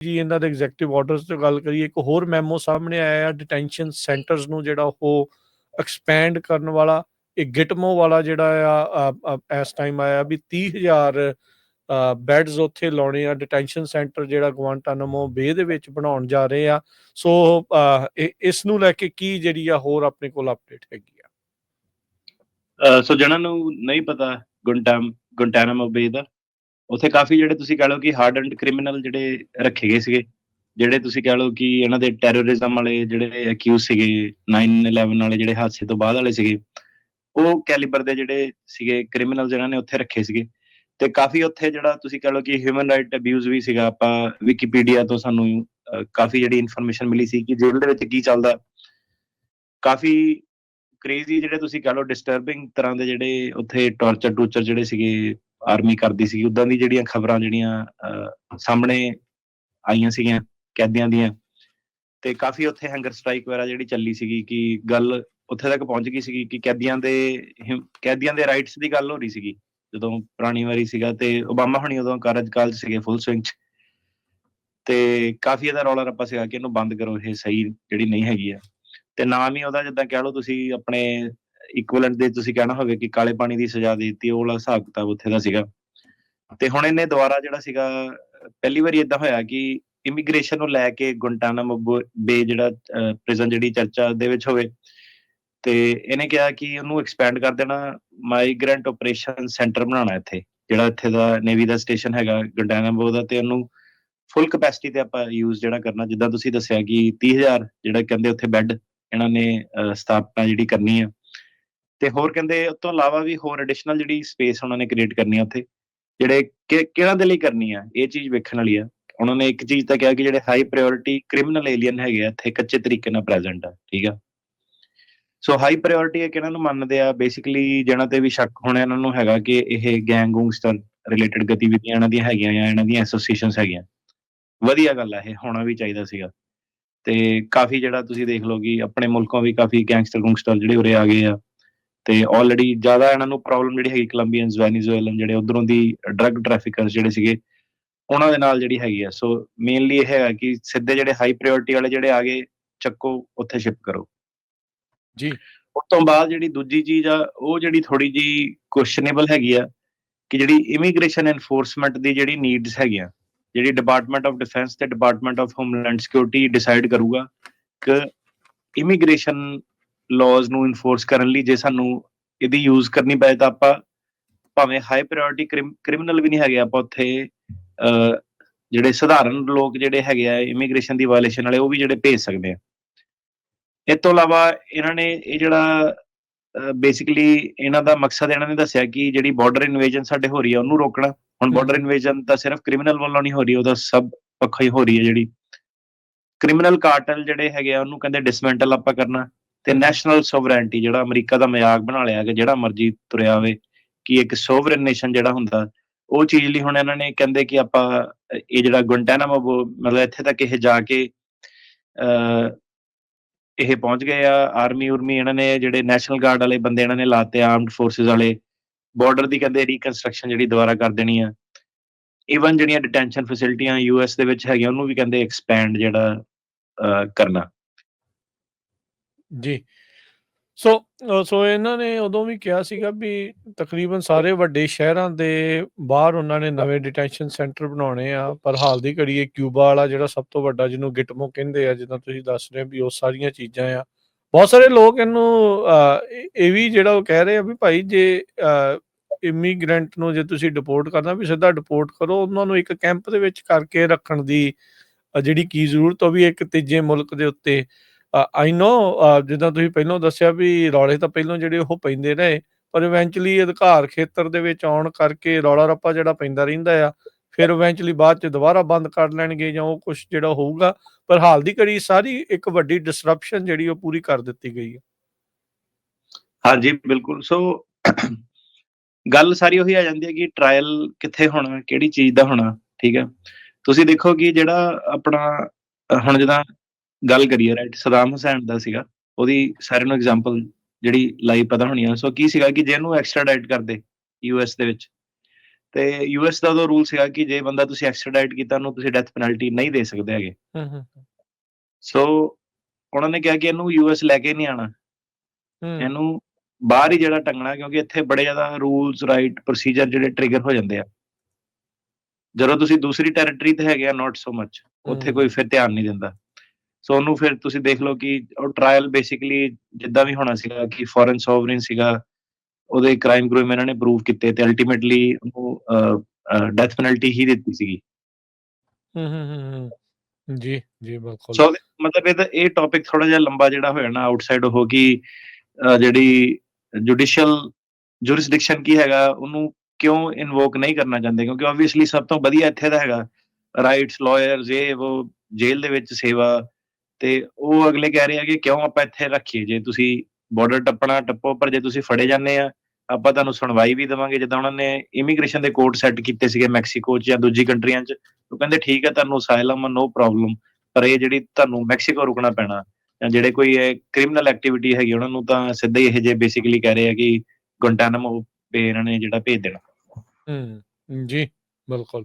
ਜੀ ਇਹਨਾਂ ਦੇ ਐਗਜ਼ੈਕਟਿਵ ਆਰਡਰਸ ਤੋਂ ਗੱਲ ਕਰੀਏ, ਇੱਕ ਹੋਰ ਮੈਮੋ ਸਾਹਮਣੇ ਆਇਆ ਆ ਡਿਟੈਂਸ਼ਨ ਸੈਂਟਰਸ ਨੂੰ ਜਿਹੜਾ ਉਹ ਐਕਸਪੈਂਡ ਕਰਨ ਵਾਲਾ। ਇਹ ਗਿਟਮੋ ਵਾਲਾ ਜਿਹੜਾ ਇਸ ਟਾਈਮ ਆਇਆ ਵੀ 30,000 ਬੈਡਸ ਉੱਥੇ ਲਾਉਣੇ ਆ। ਡਿਟੈਂਸ਼ਨ ਸੈਂਟਰ ਜਿਹੜਾ ਗੁਆਂਟਾਨਾਮੋ ਬੇ ਦੇ ਵਿੱਚ ਬਣਾਉਣ ਜਾ ਰਹੇ ਆ। ਸੋ ਇਸ ਨੂੰ ਲੈ ਕੇ ਕੀ ਜਿਹੜੀ ਆ ਹੋਰ ਆਪਣੇ ਕੋਲ ਅਪਡੇਟ ਹੈਗੀ ਆ? ਸੋ ਜਿਹਨਾਂ ਨੂੰ ਨਹੀਂ ਪਤਾ ਗੁਆਂਟਾਨਾਮੋ ਬੇ ਦਾ, ਉੱਥੇ ਕਾਫੀ ਜਿਹੜੇ ਤੁਸੀਂ ਕਹਿ ਲਓ ਕਿ ਹਾਰਡਨਡ ਕ੍ਰਿਮੀਨਲ ਜਿਹੜੇ ਰੱਖੇ ਗਏ ਸੀਗੇ, ਜਿਹੜੇ ਤੁਸੀਂ ਕਹਿ ਲਓ ਕਿ ਇਹਨਾਂ ਦੇ ਟੈਰਰਿਜ਼ਮ ਵਾਲੇ ਜਿਹੜੇ ਅਕਿਊਜ਼ ਸੀਗੇ, 9/11 ਵਾਲੇ ਜਿਹੜੇ ਹਾਦਸੇ ਤੋਂ ਬਾਅਦ ਵਾਲੇ ਸੀਗੇ, ਉਹ ਕੈਲੀਬਰ ਦੇ ਜਿਹੜੇ ਸੀਗੇ ਕ੍ਰਿਮੀਨਲ ਜਿਹਨਾਂ ਨੇ ਉੱਥੇ ਰੱਖੇ ਸੀਗੇ। ਤੇ ਕਾਫੀ ਉੱਥੇ ਜਿਹੜਾ ਤੁਸੀਂ ਕਹਿ ਲਓ ਕਿ ਹਿਊਮਨ ਰਾਈਟ ਅਬਿਊਜ਼ ਵੀ ਸੀਗਾ। ਆਪਾਂ ਵਿਕੀਪੀਡੀਆ ਤੋਂ ਸਾਨੂੰ ਕਾਫੀ ਜਿਹੜੀ ਇਨਫੋਰਮੇਸ਼ਨ ਮਿਲੀ ਸੀ ਕਿ ਜੇਲ੍ਹ ਦੇ ਵਿੱਚ ਕੀ ਚੱਲਦਾ। ਕਾਫੀ ਕ੍ਰੇਜ਼ੀ ਜਿਹੜੇ ਤੁਸੀਂ ਕਹਿ ਲਓ ਡਿਸਟਰਬਿੰਗ ਤਰ੍ਹਾਂ ਦੇ ਜਿਹੜੇ ਉੱਥੇ ਟੂਰਚਰ ਜਿਹੜੇ ਸੀਗੇ ਆਰਮੀ ਕਰਦੀ ਸੀਗੀ, ਉੱਦਾਂ ਦੀ ਜਿਹੜੀਆਂ ਖਬਰਾਂ ਜਿਹੜੀਆਂ ਸਾਹਮਣੇ ਆਈਆਂ ਸੀਗੀਆਂ ਕੈਦੀਆਂ ਦੀਆਂ। ਤੇ ਕਾਫੀ ਉੱਥੇ ਹੰਗਰ ਸਟ੍ਰਾਈਕ ਵਗੈਰਾ ਜਿਹੜੀ ਚੱਲੀ ਸੀਗੀ, ਕਿ ਗੱਲ ਉੱਥੇ ਤੱਕ ਪਹੁੰਚ ਗਈ ਸੀਗੀ ਕਿ ਕੈਦੀਆਂ ਦੇ ਰਾਈਟਸ ਦੀ ਗੱਲ ਹੋ ਰਹੀ ਸੀਗੀ ਜਦੋਂ ਪੁਰਾਣੀ ਵਾਰੀ ਸੀਗਾ। ਤੇ ਓਬਾਮਾ ਹੁਣੀ ਉਦੋਂ ਕਾਰਜਕਾਲ 'ਚ ਸੀਗੇ, ਫੁੱਲ ਸਵਿੰਗ 'ਚ। ਤੇ ਕਾਫੀ ਇਹਦਾ ਰੌਲਾ ਰੱਪਾ ਸੀਗਾ ਕਿ ਇਹਨੂੰ ਬੰਦ ਕਰੋ, ਇਹ ਸਹੀ ਜਿਹੜੀ ਨਹੀਂ ਹੈਗੀ ਆ। ਤੇ ਨਾਮ ਹੀ ਉਹਦਾ ਜਿੱਦਾਂ ਕਹਿ ਲਓ ਤੁਸੀਂ ਆਪਣੇ ਇਕੁਇਵਲੈਂਟ ਦੇ ਤੁਸੀਂ ਕਹਿਣਾ ਹੋਵੇ ਕਿ ਕਾਲੇ ਪਾਣੀ ਦੀ ਸਜ਼ਾ ਦੇ ਦਿੱਤੀ, ਉਹ ਵਾਲਾ ਹਿਸਾਬ ਕਿਤਾਬ ਉੱਥੇ ਦਾ ਸੀਗਾ। ਤੇ ਹੁਣ ਇਹਨੇ ਦੁਬਾਰਾ ਜਿਹੜਾ ਸੀਗਾ, ਪਹਿਲੀ ਵਾਰੀ ਏਦਾਂ ਹੋਇਆ ਕਿ ਇਮੀਗ੍ਰੇਸ਼ਨ ਨੂੰ ਲੈ ਕੇ ਗੁਆਂਟਾਨਾਮੋ ਬੇ ਜਿਹੜਾ ਪ੍ਰਿਜ਼ਨ ਜਿਹੜੀ ਚਰਚਾ ਦੇ ਵਿੱਚ ਹੋਵੇ। ਤੇ ਇਹਨੇ ਕਿਹਾ ਕਿ ਉਹਨੂੰ ਐਕਸਪੈਂਡ ਕਰ ਦੇਣਾ, ਮਾਈਗ੍ਰੈਂਟ ਆਪਰੇਸ਼ਨ ਸੈਂਟਰ ਬਣਾਉਣਾ ਇੱਥੇ, ਜਿਹੜਾ ਇੱਥੇ ਦਾ ਨੇਵੀ ਦਾ ਸਟੇਸ਼ਨ ਹੈਗਾ ਗੁਆਂਟਾਨਾਮੋ ਦਾ, ਤੇ ਉਹਨੂੰ ਫੁੱਲ ਕਪੈਸਿਟੀ ਤੇ ਆਪਾਂ ਯੂਜ਼ ਜਿਹੜਾ ਕਰਨਾ। ਜਿੱਦਾਂ ਤੁਸੀਂ ਦੱਸਿਆ ਕਿ 30,000 ਜਿਹੜਾ ਕਹਿੰਦੇ ਉੱਥੇ ਬੈੱਡ ਇਹਨਾਂ ਨੇ ਸਥਾਪਨਾ ਜਿਹੜੀ ਕਰਨੀ ਆ। ਤੇ ਹੋਰ ਕਹਿੰਦੇ ਉਸ ਤੋਂ ਇਲਾਵਾ ਵੀ ਹੋਰ ਐਡੀਸ਼ਨਲ ਜਿਹੜੀ ਸਪੇਸ ਉਹਨਾਂ ਨੇ ਕ੍ਰੀਏਟ ਕਰਨੀ ਆ ਉੱਥੇ, ਜਿਹੜੇ ਕਿਹਨਾਂ ਦੇ ਲਈ ਕਰਨੀ ਆ, ਇਹ ਚੀਜ਼ ਵੇਖਣ ਵਾਲੀ ਆ। ਉਹਨਾਂ ਨੇ ਇੱਕ ਚੀਜ਼ ਤਾਂ ਕਿਹਾ ਕਿ ਜਿਹੜੇ ਹਾਈ ਪ੍ਰਾਇਓਰਿਟੀ ਕ੍ਰਿਮੀਨਲ ਏਲੀਅਨ ਹੈਗੇ ਆ ਇੱਥੇ ਕੱਚੇ ਤਰੀਕੇ ਨਾਲ ਪ੍ਰੈਜ਼ੈਂਟ ਆ, ਠੀਕ ਆ। ਸੋ ਹਾਈ ਪ੍ਰਾਇਓਰਿਟੀ ਇੱਕ ਇਹਨਾਂ ਨੂੰ ਮੰਨਦੇ ਆ ਬੇਸਿਕਲੀ, ਜਿਹਨਾਂ ਤੇ ਵੀ ਸ਼ੱਕ ਹੋਣਾ ਇਹਨਾਂ ਨੂੰ ਹੈਗਾ ਕਿ ਇਹ ਗੈਂਗਸਟਰ ਰਿਲੇਟਡ ਗਤੀਵਿਧੀਆਂ ਇਹਨਾਂ ਦੀਆਂ ਹੈਗੀਆਂ ਆ, ਇਹਨਾਂ ਦੀਆਂ ਐਸੋਸੀਏਸ਼ਨਸ ਹੈਗੀਆਂ। ਵਧੀਆ ਗੱਲ ਆ, ਇਹ ਹੋਣਾ ਵੀ ਚਾਹੀਦਾ ਸੀਗਾ। ਤੇ ਕਾਫੀ ਜਿਹੜਾ ਤੁਸੀਂ ਦੇਖ ਲਓ ਕਿ ਆਪਣੇ ਮੁਲਕੋਂ ਵੀ ਕਾਫੀ ਗੈਂਗਸਟਰ ਜਿਹੜੇ ਉਰੇ ਆ ਗਏ ਆ। ਤੇ ਆਲਰੇਡੀ ਜ਼ਿਆਦਾ ਇਹਨਾਂ ਨੂੰ ਪ੍ਰੋਬਲਮ ਜਿਹੜੀ ਹੈਗੀ ਕੋਲੰਬੀਅਨਸ, ਵੈਨੀਜ਼ੁਏਲਨ ਜਿਹੜੇ ਉਧਰੋਂ ਦੀ ਡਰੱਗ ਟ੍ਰੈਫਿਕਰਸ ਜਿਹੜੇ ਸੀਗੇ, ਉਹਨਾਂ ਦੇ ਨਾਲ ਜਿਹੜੀ ਹੈਗੀ ਆ। ਸੋ ਮੇਨਲੀ ਇਹ ਹੈਗਾ ਕਿ ਸਿੱਧੇ ਜਿਹੜੇ ਹਾਈ ਪ੍ਰਾਇਓਰਿਟੀ ਵਾਲੇ ਜਿਹੜੇ ਆ ਗਏ ਚੱਕੋ, ਉੱਥੇ ਸ਼ਿਫਟ ਕਰੋ ਜੀ। ਉਸ ਤੋਂ ਬਾਅਦ ਜਿਹੜੀ ਦੂਜੀ ਚੀਜ਼ ਆ, ਉਹ ਜਿਹੜੀ ਥੋੜੀ ਜਿਹੀ ਕੁਐਸਚਨੇਬਲ ਹੈਗੀ ਆ, ਕਿ ਜਿਹੜੀ ਇਮੀਗ੍ਰੇਸ਼ਨ ਐਨਫੋਰਸਮੈਂਟ ਦੀ ਜਿਹੜੀ ਨੀਡਸ ਹੈਗੀਆਂ, ਜਿਹੜੀ ਡਿਪਾਰਟਮੈਂਟ ਆਫ ਡਿਫੈਂਸ ਤੇ department of homeland security decide ਕਰੂਗਾ ਕਿ ਇਮੀਗ੍ਰੇਸ਼ਨ ਲਾਜ਼ ਨੂੰ ਇਨਫੋਰਸ ਕਰਨ ਲਈ ਜੇ ਸਾਨੂੰ ਇਹਦੀ ਯੂਜ਼ ਕਰਨੀ ਪਏ, ਤਾਂ ਆਪਾਂ ਭਾਵੇਂ ਹਾਈ ਪ੍ਰਾਇਓਰਿਟੀ ਕ੍ਰਿਮੀਨਲ ਵੀ ਨਹੀਂ ਹੈਗੇ, ਆਪਾਂ ਉੱਥੇ ਜਿਹੜੇ ਸਧਾਰਨ ਲੋਕ ਜਿਹੜੇ ਹੈਗੇ ਆ ਇਮੀਗ੍ਰੇਸ਼ਨ ਦੀ ਵਾਇਲੇਸ਼ਨ ਵਾਲੇ, ਉਹ ਵੀ ਜਿਹੜੇ ਭੇਜ ਸਕਦੇ ਆ। ਇਸ ਤੋਂ ਇਲਾਵਾ ਇਹਨਾਂ ਨੇ ਇਹ ਜਿਹੜਾ ਬੇਸਿਕਲੀ ਇਹਨਾਂ ਦਾ ਮਕਸਦ ਇਹਨਾਂ ਨੇ ਦੱਸਿਆ ਕਿ ਜਿਹੜੀ ਬਾਰਡਰ ਇਨਵੇਜਨ ਸਾਡੇ ਹੋ ਰਹੀ ਆ ਉਹਨੂੰ ਰੋਕਣਾ। ਹੁਣ ਬਾਰਡਰ ਇਨਵੇਜਨ ਤਾਂ ਸਿਰਫ ਕ੍ਰਿਮੀਨਲ ਵੱਲੋਂ ਨਹੀਂ ਹੋ ਰਹੀ, ਉਹਦਾ ਸਭ ਪੱਖੋਂ ਹੀ ਹੋ ਰਹੀ ਹੈ। ਜਿਹੜੀ ਕ੍ਰਿਮੀਨਲ ਕਾਰਟਲ ਜਿਹੜੇ ਹੈਗੇ ਆ ਉਹਨੂੰ ਕਹਿੰਦੇ ਡਿਸਮੈਂਟਲ ਆਪਾਂ ਕਰਨਾ। ਤੇ ਨੈਸ਼ਨਲ ਸੋਵਰੈਂਟੀ, ਜਿਹੜਾ ਅਮਰੀਕਾ ਦਾ ਮਜ਼ਾਕ ਬਣਾ ਲਿਆ ਕਿ ਜਿਹੜਾ ਮਰਜ਼ੀ ਤੁਰਿਆ ਆਵੇ, ਕਿ ਇੱਕ ਸੋਵਰਨ ਨੇਸ਼ਨ ਜਿਹੜਾ ਹੁੰਦਾ, ਉਹ ਚੀਜ਼ ਲਈ ਹੁਣ ਇਹਨਾਂ ਨੇ ਕਹਿੰਦੇ ਕਿ ਆਪਾਂ ਇਹ ਜਿਹੜਾ ਗੁਆਂਟਾਨਾਮੋ ਮਤਲਬ ਇੱਥੇ ਤੱਕ ਇਹ ਜਾ ਕੇ ਇਹ ਪਹੁੰਚ ਗਏ ਆ। ਆਰਮੀ ਇਹਨਾਂ ਨੇ ਜਿਹੜੇ ਨੈਸ਼ਨਲ ਗਾਰਡ ਵਾਲੇ ਬੰਦੇ ਇਹਨਾਂ ਨੇ ਲਾਤੇ, ਆਰਮਡ ਫੋਰਸਿਸ ਵਾਲੇ। ਬਾਰਡਰ ਦੀ ਕਹਿੰਦੇ ਰੀਕਨਸਟਰਕਸ਼ਨ ਜਿਹੜੀ ਦੁਬਾਰਾ ਕਰ ਦੇਣੀ ਆ। ਈਵਨ ਜਿਹੜੀਆਂ ਡਿਟੈਂਸ਼ਨ ਫੈਸਿਲਿਟੀਆਂ US ਦੇ ਵਿੱਚ ਹੈਗੀਆਂ, ਉਹਨੂੰ ਵੀ ਕਹਿੰਦੇ ਐਕਸਪੈਂਡ ਜਿਹੜਾ ਕਰਨਾ। ਜੀ। ਸੋ ਇਹਨਾਂ ਨੇ ਉਦੋਂ ਵੀ ਕਿਹਾ ਸੀਗਾ ਵੀ ਤਕਰੀਬਨ ਸਾਰੇ ਵੱਡੇ ਸ਼ਹਿਰਾਂ ਦੇ ਬਾਹਰ ਉਹਨਾਂ ਨੇ ਨਵੇਂ ਡਿਟੈਂਸ਼ਨ ਸੈਂਟਰ ਬਣਾਉਣੇ ਆ। ਪਰ ਹਾਲ ਦੀ ਘੜੀ ਇਹ ਕਿਊਬਾ ਵਾਲਾ ਜਿਹੜਾ ਸਭ ਤੋਂ ਵੱਡਾ, ਜਿਹਨੂੰ ਗਿਟਮੋ ਕਹਿੰਦੇ ਆ, ਜਿੱਦਾਂ ਤੁਸੀਂ ਦੱਸ ਰਹੇ ਵੀ ਉਹ ਸਾਰੀਆਂ ਚੀਜ਼ਾਂ ਆ। ਬਹੁਤ ਸਾਰੇ ਲੋਕ ਇਹਨੂੰ ਇਹ ਵੀ ਜਿਹੜਾ ਉਹ ਕਹਿ ਰਹੇ ਆ ਵੀ ਭਾਈ ਜੇ ਇਮੀਗ੍ਰੈਂਟ ਨੂੰ ਜੇ ਤੁਸੀਂ ਡਿਪੋਰਟ ਕਰਨਾ, ਵੀ ਸਿੱਧਾ ਡਿਪੋਰਟ ਕਰੋ, ਉਹਨਾਂ ਨੂੰ ਇੱਕ ਕੈਂਪ ਦੇ ਵਿੱਚ ਕਰਕੇ ਰੱਖਣ ਦੀ ਜਿਹੜੀ ਕੀ ਜ਼ਰੂਰਤ, ਉਹ ਵੀ ਇੱਕ ਤੀਜੇ ਮੁਲਕ ਦੇ ਉੱਤੇ। ਆਈ ਨੋ ਜਿੱਦਾਂ ਤੁਸੀਂ ਪਹਿਲਾਂ ਦੱਸਿਆ ਵੀ ਰੌਲੇ ਤਾਂ ਪਹਿਲਾਂ ਜਿਹੜੇ ਉਹ ਪੈਂਦੇ ਰਹੇ, ਪਰ ਇਵੈਂਚੁਅਲੀ ਅਧਿਕਾਰ ਖੇਤਰ ਦੇ ਵਿੱਚ ਆਉਣ ਕਰਕੇ ਰੌਲਾ ਰੱਪਾ ਜਿਹੜਾ ਪੈਂਦਾ ਰਹਿੰਦਾ ਆ। ਫਿਰ ਇਵੈਂਚੁਅਲੀ ਬਾਅਦ 'ਚ ਦੁਬਾਰਾ ਬੰਦ ਕਰ ਲੈਣਗੇ ਜਾਂ ਉਹ ਕੁਛ ਜਿਹੜਾ ਹੋਊਗਾ। ਪਰ ਹਾਲ ਦੀ ਘੜੀ ਸਾਰੀ ਇੱਕ ਵੱਡੀ ਡਿਸਰਪਸ਼ਨ ਜਿਹੜੀ ਉਹ ਪੂਰੀ ਕਰ ਦਿੱਤੀ ਗਈ ਹੈ। ਹਾਂਜੀ ਬਿਲਕੁਲ। ਸੋ ਗੱਲ ਸਾਰੀ ਉਹੀ ਆ ਜਾਂਦੀ ਹੈ ਕਿ ਟਰਾਇਲ ਕਿੱਥੇ ਹੋਣਾ, ਕਿਹੜੀ ਚੀਜ਼ ਦਾ ਹੋਣਾ। ਠੀਕ ਹੈ, ਤੁਸੀਂ ਦੇਖੋ ਕਿ ਜਿਹੜਾ ਆਪਣਾ ਹੁਣ ਜਿੱਦਾਂ ਗੱਲ ਕਰੀਏ ਰਾਈਟ, ਸਦਾਮ ਹੁਸੈਨ ਦਾ ਸੀਗਾ, ਉਹਦੀ ਸਾਰਿਆਂ ਨੂੰ ਐਗਜ਼ਾਮਪਲ ਜਿਹੜੀ ਲਾਈਵ ਪਤਾ ਹੋਣੀ ਆ। ਸੋ ਕੀ ਸੀਗਾ ਕਿ ਜੇ ਇਹਨੂੰ ਐਕਸਟਰਾਡਾਈਟ ਕਰਦੇ US ਦੇ ਵਿੱਚ, ਤੇ ਯੂਐਸ ਦਾ ਉਦੋਂ ਰੂਲ ਸੀਗਾ ਕਿ ਜੇ ਬੰਦਾ ਤੁਸੀਂ ਐਕਸਟ੍ਰਾਡਾਈਟ ਕੀਤਾ ਉਹਨੂੰ ਤੁਸੀਂ ਡੈਥ ਪੈਨਲਟੀ ਨਹੀਂ ਦੇ ਸਕਦੇ ਹੈਗੇ। ਹੂੰ, ਹੂੰ, ਸੋ ਉਹਨਾਂ ਨੇ ਕਿਹਾ ਕਿ ਇਹਨੂੰ ਯੂਐਸ ਲੈ ਕੇ ਨਹੀਂ ਆਉਣਾ, ਹੂੰ, ਇਹਨੂੰ ਬਾਹਰ ਹੀ ਜਿਹੜਾ ਟੰਗਣਾ, ਕਿਉਂਕਿ ਇੱਥੇ ਬੜੇ ਜ਼ਿਆਦਾ ਰੂਲਸ ਰਾਈਟ ਪ੍ਰੋਸੀਜਰ ਜਿਹੜੇ ਟ੍ਰਿਗਰ ਹੋ ਜਾਂਦੇ ਆ। ਜਦੋਂ ਤੁਸੀਂ ਦੂਸਰੀ ਟੈਰੀਟਰੀ ਤੇ ਹੈਗੇ ਆ ਨਾਟ ਸੋ ਮਚ, ਉੱਥੇ ਕੋਈ ਫਿਰ ਧਿਆਨ ਨਹੀਂ ਦਿੰਦਾ। ਸੋ ਉਹਨੂੰ ਫਿਰ ਤੁਸੀਂ ਦੇਖ ਲਓ ਕਿ ਉਹ ਟ੍ਰਾਇਲ ਬੇਸਿਕਲੀ ਜਿੱਦਾਂ ਵੀ ਹੋਣਾ ਸੀਗਾ ਕਿ ਫੋਰਨ ਸੋਵਰਿਨ ਸੀਗਾ, ਉਹਦੇ ਕ੍ਰਾਈਮ ਕਰੂਮ ਇਹਨਾਂ ਨੇ ਪ੍ਰੂਵ ਕੀਤੇ ਤੇ ਅਲਟੀਮੇਟਲੀ ਉਹਨੂੰ ਡੈਥ ਪੈਨਲਟੀ ਹੀ ਦਿੱਤੀ ਸੀਗੀ। ਹੂੰ, ਹੂੰ, ਹੂੰ, ਹੂੰ। ਜੀ, ਜੀ, ਬਿਲਕੁਲ। ਸੋ ਮਤਲਬ ਇਹ ਟੌਪਿਕ ਥੋੜਾ ਜਿਹਾ ਲੰਬਾ ਜਿਹੜਾ ਹੋ ਜਾਣਾ ਆਊਟਸਾਈਡ ਉਹ ਕਿ ਜਿਹੜੀ ਜੁਡੀਸ਼ੀਅਲ ਜੁਰਿਸਡਿਕਸ਼ਨ ਕੀ ਹੈਗਾ ਉਹਨੂੰ ਕਿਉਂ ਇਨਵੋਕ ਨਹੀਂ ਕਰਨਾ ਚਾਹੁੰਦੇ, ਕਿਉਂਕਿ ਆਬਵੀਅਸਲੀ ਸਭ ਤੋਂ ਵਧੀਆ ਇੱਥੇ ਦਾ ਹੈਗਾ ਰਾਈਟਸ, ਲਾਇਰਸ, ਉਹ ਜੇਲ੍ਹ ਦੇ ਵਿੱਚ ਸੇਵਾ, ਤੇ ਉਹ ਅਗਲੇ ਕਹਿ ਰਹੇ ਆ ਕਿ ਕਿਉਂ ਆਪਾਂ ਇੱਥੇ ਰੱਖੀਏ, ਜੇ ਤੁਸੀਂ ਬਾਰਡਰ ਟੱਪਣਾ ਟੱਪੋ, ਪਰ ਜੇ ਤੁਸੀਂ ਫੜੇ ਜਾਂਦੇ ਆ ਆਪਾਂ ਤੁਹਾਨੂੰ ਸੁਣਵਾਈ ਵੀ ਦੇਵਾਂਗੇ। ਜਿੱਦਾਂ ਉਹਨਾਂ ਨੇ ਇਮੀਗ੍ਰੇਸ਼ਨ ਦੇ ਕੋਡ ਸੈੱਟ ਕੀਤੇ ਸੀਗੇ ਮੈਕਸੀਕੋ 'ਚ ਜਾਂ ਦੂਜੀ ਕੰਟਰੀਆਂ 'ਚ, ਉਹ ਕਹਿੰਦੇ ਠੀਕ ਹੈ ਤੁਹਾਨੂੰ ਅਸਾਈਲਮ ਨੋ ਪ੍ਰੋਬਲਮ, ਪਰ ਇਹ ਜਿਹੜੀ ਤੁਹਾਨੂੰ ਮੈਕਸੀਕੋ ਰੁਕਣਾ ਪੈਣਾ, ਜਾਂ ਜਿਹੜੇ ਕੋਈ ਕ੍ਰਿਮੀਨਲ ਐਕਟੀਵਿਟੀ ਹੈਗੀ ਉਹਨਾਂ ਨੂੰ ਤਾਂ ਸਿੱਧਾ ਹੀ ਇਹ ਜੇ ਬੇਸਿਕਲੀ ਕਹਿ ਰਹੇ ਆ ਕਿ ਗੁਆਂਟਾਨਾਮੋ ਬੇ ਇਹਨਾਂ ਨੇ ਜਿਹੜਾ ਭੇਜ ਦੇਣਾ। ਜੀ, ਬਿਲਕੁਲ।